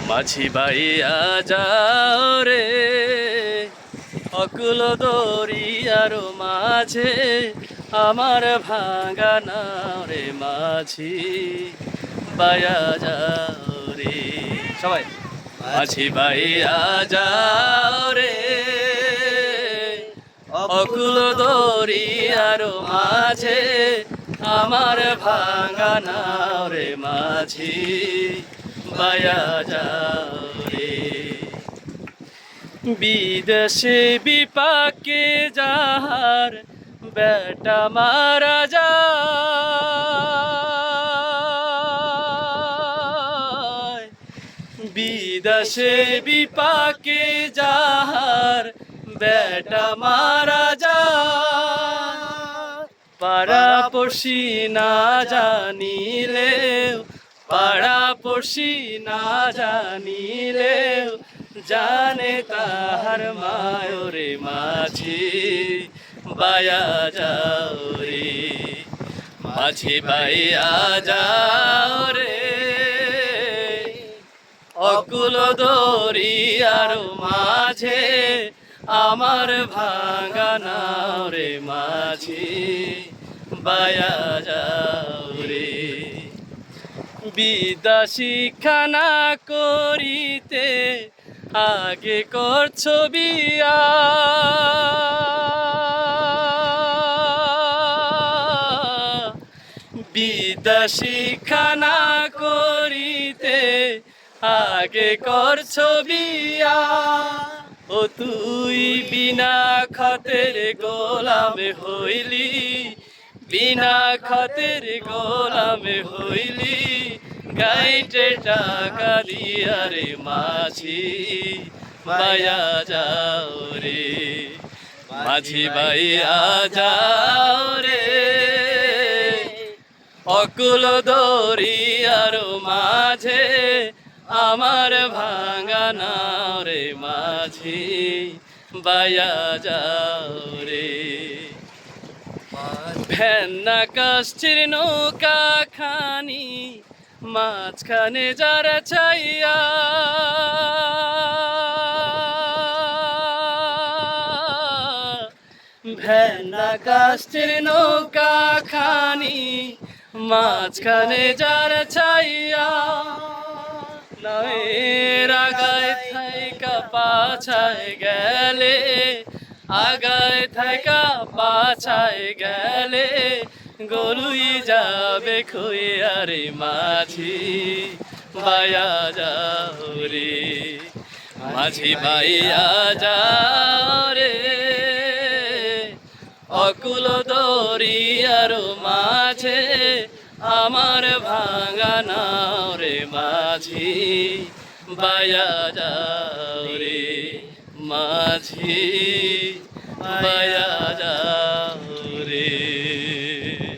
মাঝি বাইয়া যাও রে অকুল দরিয়ার মাঝে আমার ভাঙা নাও রে মাঝি বাইয়া যাও রে সবাই মাঝি বাইয়া যাও রে অকুল দরিয়ার মাঝে আমার ভাঙা নাও রে মাঝি বাইয়া যাও রে বিদেশে বিপাকে যাহার বেটা মারা যায় বিদেশে বিপাকে যাহার বেটা মারা যায় পাড়াপড়শি না জানিলেও পাড়াপড়শি না জানিলেও জানে তাহার মায়রে মাঝি বাইয়া যাও রে মাঝি বাইয়া যাও রে অকুল দরিয়ার মাঝে আমার ভাঙা নাও রে মাঝি বাইয়া যাও রে বিদ্যা শিক্ষা না করিতে আগে করছো বিয়া বিদ্যা শিক্ষা না করিতে আগে করছো বিয়া ও তুই বিনা খতের গোলামে হইলি বিনা খতের গোলামে হইলি গাইটে টাকা দিয়া রে মাঝি বাইয়া যাও রে মাঝি বাইয়া যাও রে অকুল দরিয়ার মাঝে আমার ভাঙা নাও রে মাঝি বাইয়া যাও রে ভেন্না কাষ্ঠের নৌকা খানি মাঝখানে যারা ছাইয়া ভেন্না কাষ্ঠের নৌকা খানি মাঝখানে যারা ছাইয়া নয়ের আগায় থাইকা পাছায় গেলে আগায় থাকা পাছায় গেলে গরুই যাবে খুইয়া রে মাঝি বাইয়া যাও রে মাঝি বাইয়া যাও রে অকুল দরিয়ার মাঝে আমার ভাঙা নাও রে মাঝি বাইয়া যাও রে মাঝি বাইয়া যাও।